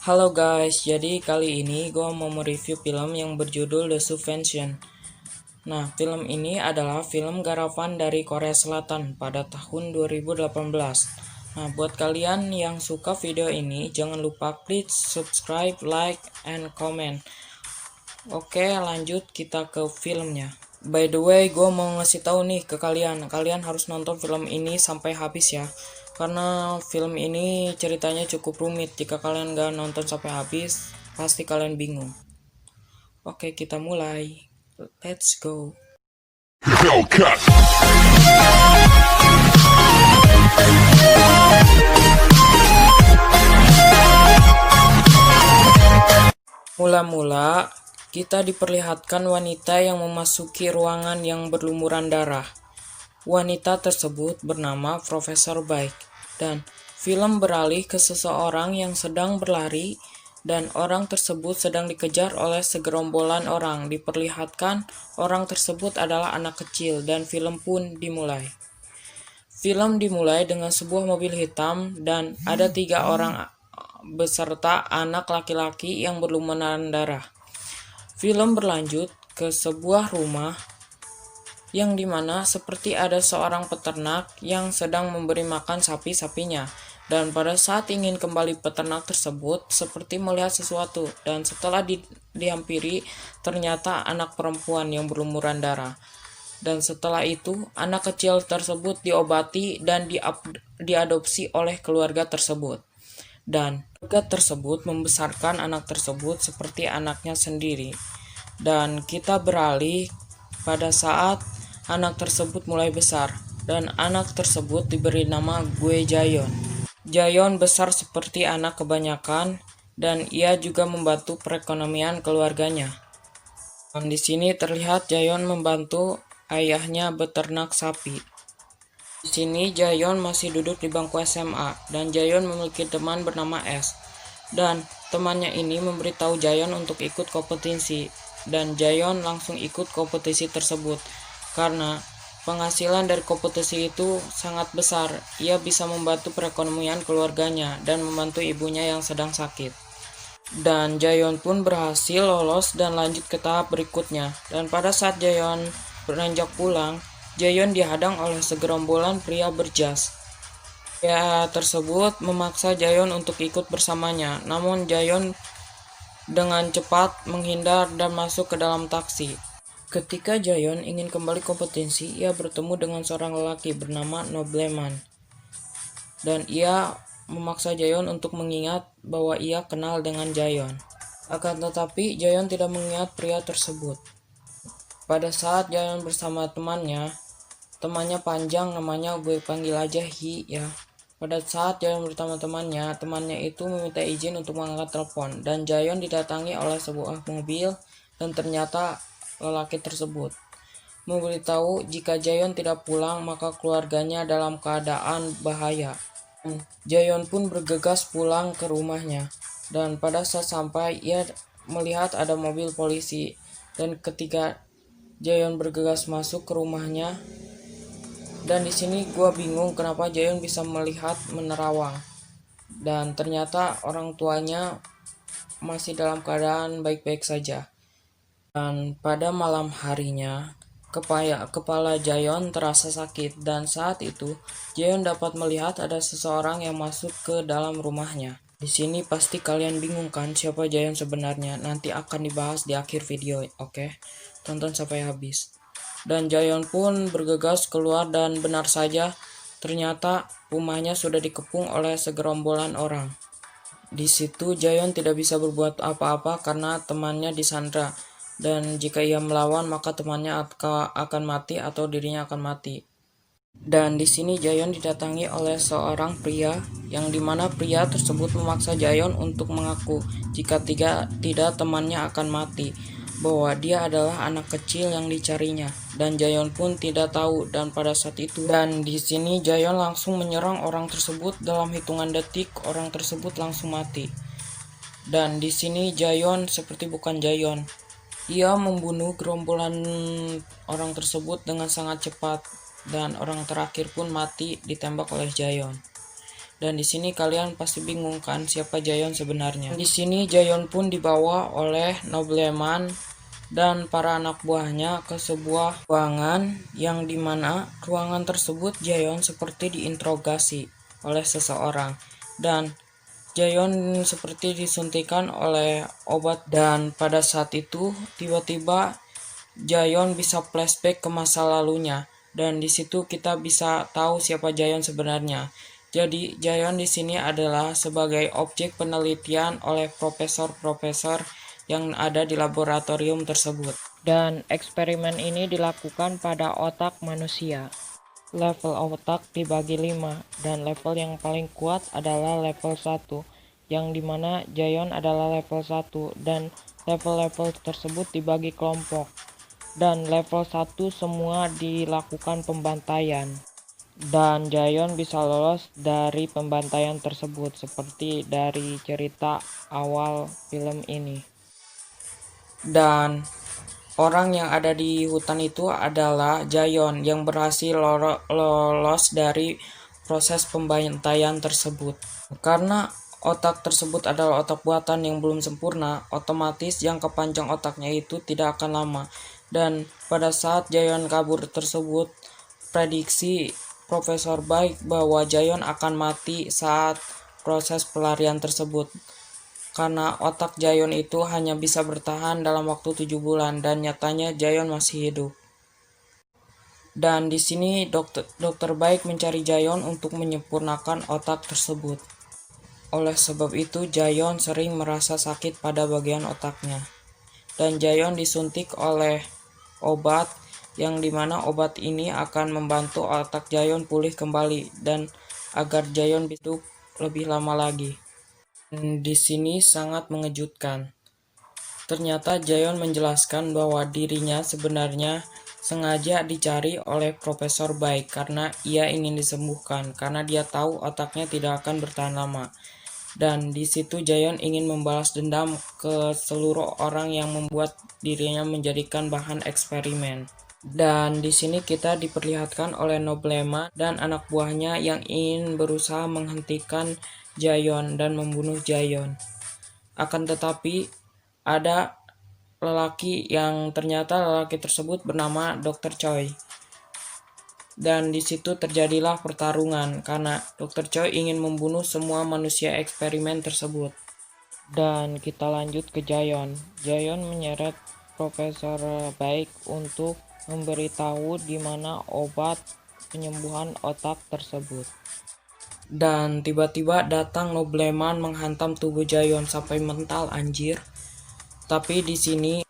Halo guys, jadi kali ini gue mau mereview film yang berjudul The Subvention. Nah, film ini adalah film garapan dari Korea Selatan pada tahun 2018. Nah, buat kalian yang suka video ini, jangan lupa klik subscribe, like, and comment. Oke, lanjut kita ke filmnya. By the way, gue mau ngasih tahu nih ke kalian harus nonton film ini sampai habis ya. Karena film ini ceritanya cukup rumit. Jika kalian gak nonton sampai habis, pasti kalian bingung. Oke, kita mulai. Let's go. Hellcat. Mula-mula, kita diperlihatkan wanita yang memasuki ruangan yang berlumuran darah. Wanita tersebut bernama Profesor Baik, dan film beralih ke seseorang yang sedang berlari, dan orang tersebut sedang dikejar oleh segerombolan orang. Diperlihatkan orang tersebut adalah anak kecil, dan film pun dimulai. Film dimulai dengan sebuah mobil hitam, dan ada 3 orang beserta anak laki-laki yang berlumuran darah. Film berlanjut ke sebuah rumah yang dimana seperti ada seorang peternak yang sedang memberi makan sapi-sapinya, dan pada saat ingin kembali peternak tersebut seperti melihat sesuatu, dan setelah dihampiri ternyata anak perempuan yang berlumuran darah. Dan setelah itu anak kecil tersebut diobati dan diadopsi oleh keluarga tersebut, dan keluarga tersebut membesarkan anak tersebut seperti anaknya sendiri. Dan kita beralih pada saat anak tersebut mulai besar, dan anak tersebut diberi nama Gue Jayon. Jayon besar seperti anak kebanyakan, dan ia juga membantu perekonomian keluarganya. Dan di sini terlihat Jayon membantu ayahnya beternak sapi. Di sini Jayon masih duduk di bangku SMA, dan Jayon memiliki teman bernama S. Dan temannya ini memberitahu Jayon untuk ikut kompetisi, dan Jayon langsung ikut kompetisi tersebut. Karena penghasilan dari kompetisi itu sangat besar, ia bisa membantu perekonomian keluarganya dan membantu ibunya yang sedang sakit. Dan Jayon pun berhasil lolos dan lanjut ke tahap berikutnya. Dan pada saat Jayon beranjak pulang, Jayon dihadang oleh segerombolan pria berjas. Pria tersebut memaksa Jayon untuk ikut bersamanya, namun Jayon dengan cepat menghindar dan masuk ke dalam taksi. Ketika Jayon ingin kembali kompetisi, ia bertemu dengan seorang lelaki bernama Nobleman. Dan ia memaksa Jayon untuk mengingat bahwa ia kenal dengan Jayon. Akan tetapi, Jayon tidak mengingat pria tersebut. Pada saat Jayon bersama temannya panjang namanya, gue panggil aja Hi ya. Pada saat Jayon bersama temannya itu meminta izin untuk mengangkat telepon, dan Jayon didatangi oleh sebuah mobil, dan ternyata lelaki tersebut memberitahu jika Jayon tidak pulang maka keluarganya dalam keadaan bahaya. Jayon pun bergegas pulang ke rumahnya, dan pada saat sampai ia melihat ada mobil polisi, dan ketika Jayon bergegas masuk ke rumahnya, dan di sini gue bingung kenapa Jayon bisa melihat menerawang, dan ternyata orang tuanya masih dalam keadaan baik-baik saja. Dan pada malam harinya, kepala Jayon terasa sakit, dan saat itu Jayon dapat melihat ada seseorang yang masuk ke dalam rumahnya. Di sini pasti kalian bingung kan siapa Jayon sebenarnya? Nanti akan dibahas di akhir video, oke? Tonton sampai habis. Dan Jayon pun bergegas keluar, dan benar saja ternyata rumahnya sudah dikepung oleh segerombolan orang. Di situ Jayon tidak bisa berbuat apa-apa karena temannya disandra, dan jika ia melawan maka temannya akan mati atau dirinya akan mati. Dan di sini Jayon didatangi oleh seorang pria, yang dimana pria tersebut memaksa Jayon untuk mengaku jika tidak temannya akan mati, bahwa dia adalah anak kecil yang dicarinya, dan Jayon pun tidak tahu. Dan pada saat itu, dan di sini Jayon langsung menyerang orang tersebut. Dalam hitungan detik orang tersebut langsung mati. Dan di sini Jayon seperti bukan Jayon, ia membunuh gerombolan orang tersebut dengan sangat cepat, dan orang terakhir pun mati ditembak oleh Jayon. Dan di sini kalian pasti bingung kan siapa Jayon sebenarnya. Di sini Jayon pun dibawa oleh nobleman dan para anak buahnya ke sebuah ruangan yang dimana ruangan tersebut Jayon seperti diinterogasi oleh seseorang. Dan Jayon seperti disuntikan oleh obat, dan pada saat itu tiba-tiba Jayon bisa flashback ke masa lalunya, dan di situ kita bisa tahu siapa Jayon sebenarnya. Jadi Jayon di sini adalah sebagai objek penelitian oleh profesor-profesor yang ada di laboratorium tersebut. Dan eksperimen ini dilakukan pada otak manusia. Level otak dibagi 5, dan level yang paling kuat adalah level 1, yang dimana Jayon adalah level 1, dan level-level tersebut dibagi kelompok. Dan level 1 semua dilakukan pembantaian. Dan Jayon bisa lolos dari pembantaian tersebut, seperti dari cerita awal film ini. Dan orang yang ada di hutan itu adalah Jayon yang berhasil lolos dari proses pembantaian tersebut. Karena otak tersebut adalah otak buatan yang belum sempurna, otomatis jangka panjang otaknya itu tidak akan lama. Dan pada saat Jayon kabur tersebut, prediksi Profesor Baik bahwa Jayon akan mati saat proses pelarian tersebut. Karena otak Jayon itu hanya bisa bertahan dalam waktu 7 bulan, dan nyatanya Jayon masih hidup. Dan di sini dokter Baik mencari Jayon untuk menyempurnakan otak tersebut. Oleh sebab itu Jayon sering merasa sakit pada bagian otaknya. Dan Jayon disuntik oleh obat yang dimana obat ini akan membantu otak Jayon pulih kembali dan agar Jayon hidup lebih lama lagi. Di sini sangat mengejutkan. Ternyata Jayon menjelaskan bahwa dirinya sebenarnya sengaja dicari oleh Profesor Baik karena ia ingin disembuhkan, karena dia tahu otaknya tidak akan bertahan lama. Dan di situ Jayon ingin membalas dendam ke seluruh orang yang membuat dirinya menjadikan bahan eksperimen. Dan di sini kita diperlihatkan oleh nobleman dan anak buahnya yang ingin berusaha menghentikan Jayon dan membunuh Jayon. Akan tetapi ada lelaki yang ternyata lelaki tersebut bernama Dr. Choi. Dan di situ terjadilah pertarungan karena Dr. Choi ingin membunuh semua manusia eksperimen tersebut. Dan kita lanjut ke Jayon. Jayon menyeret Profesor Baik untuk memberitahu di mana obat penyembuhan otak tersebut. Dan tiba-tiba datang nobleman menghantam tubuh Jayon sampai mental anjir. Tapi di sini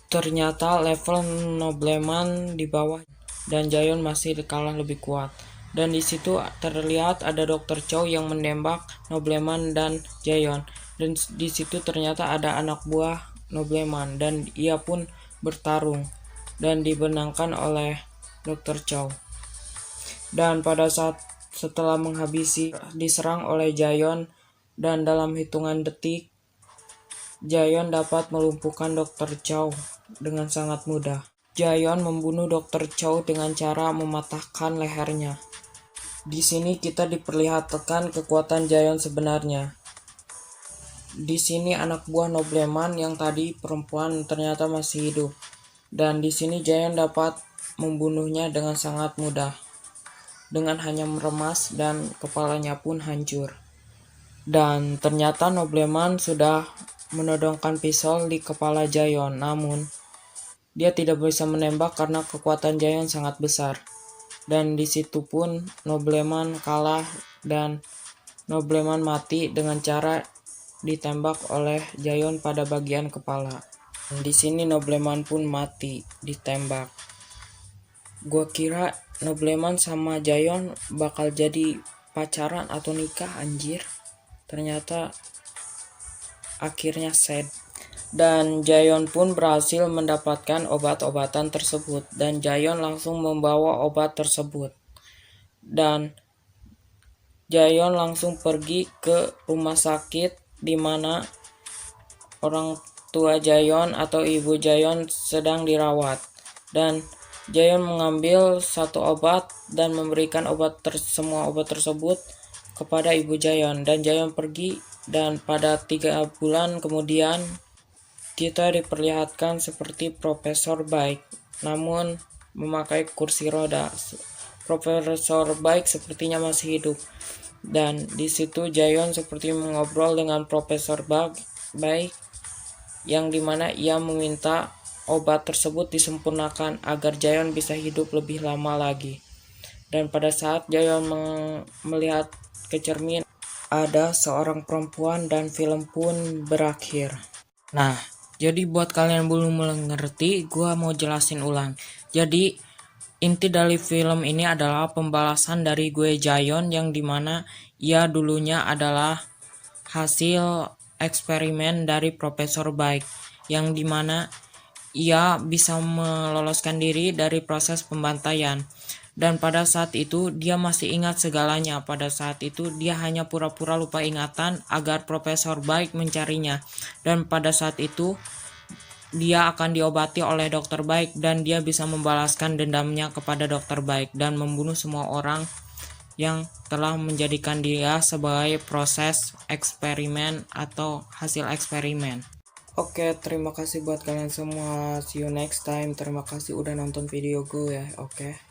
ternyata level nobleman di bawah dan Jayon masih kalah lebih kuat. Dan di situ terlihat ada Dr. Chow yang menembak nobleman dan Jayon. Dan di situ ternyata ada anak buah nobleman dan ia pun bertarung dan dimenangkan oleh Dr. Chow. Dan pada saat setelah menghabisi diserang oleh Jayon dan dalam hitungan detik Jayon dapat melumpuhkan Dr. Chow dengan sangat mudah. Jayon membunuh Dr. Chow dengan cara mematahkan lehernya. Di sini kita diperlihatkan kekuatan Jayon sebenarnya. Di sini anak buah nobleman yang tadi perempuan ternyata masih hidup. Dan di sini Jayon dapat membunuhnya dengan sangat mudah. Dengan hanya meremas dan kepalanya pun hancur. Dan ternyata nobleman sudah menodongkan pisau di kepala Jayon, namun dia tidak bisa menembak karena kekuatan Jayon sangat besar. Dan di situ pun nobleman kalah dan nobleman mati dengan cara ditembak oleh Jayon pada bagian kepala. Di sini nobleman pun mati ditembak. Gua kira nobleman sama Jayon bakal jadi pacaran atau nikah anjir. Ternyata akhirnya sad. Dan Jayon pun berhasil mendapatkan obat-obatan tersebut dan Jayon langsung membawa obat tersebut. Dan Jayon langsung pergi ke rumah sakit di mana orang tua Jayon atau ibu Jayon sedang dirawat. Dan Jayon mengambil satu obat dan memberikan semua obat tersebut kepada ibu Jayon, dan Jayon pergi, dan pada 3 bulan kemudian kita diperlihatkan seperti Profesor Baik, namun memakai kursi roda. Profesor Baik sepertinya masih hidup, dan di situ Jayon seperti mengobrol dengan Profesor Baik, yang dimana ia meminta obat tersebut disempurnakan agar Jayon bisa hidup lebih lama lagi. Dan pada saat Jayon melihat ke cermin, ada seorang perempuan dan film pun berakhir. Nah, jadi buat kalian belum mengerti, gua mau jelasin ulang. Jadi inti dari film ini adalah pembalasan dari gue Jayon, yang dimana ia dulunya adalah hasil eksperimen dari Profesor Baik, yang dimana ia bisa meloloskan diri dari proses pembantaian. Dan pada saat itu dia masih ingat segalanya. Pada saat itu dia hanya pura-pura lupa ingatan agar Profesor Baik mencarinya. Dan pada saat itu dia akan diobati oleh Dokter Baik, dan dia bisa membalaskan dendamnya kepada Dokter Baik dan membunuh semua orang yang telah menjadikan dia sebagai proses eksperimen atau hasil eksperimen. Oke, terima kasih buat kalian semua. See you next time. Terima kasih udah nonton video gue ya. Oke.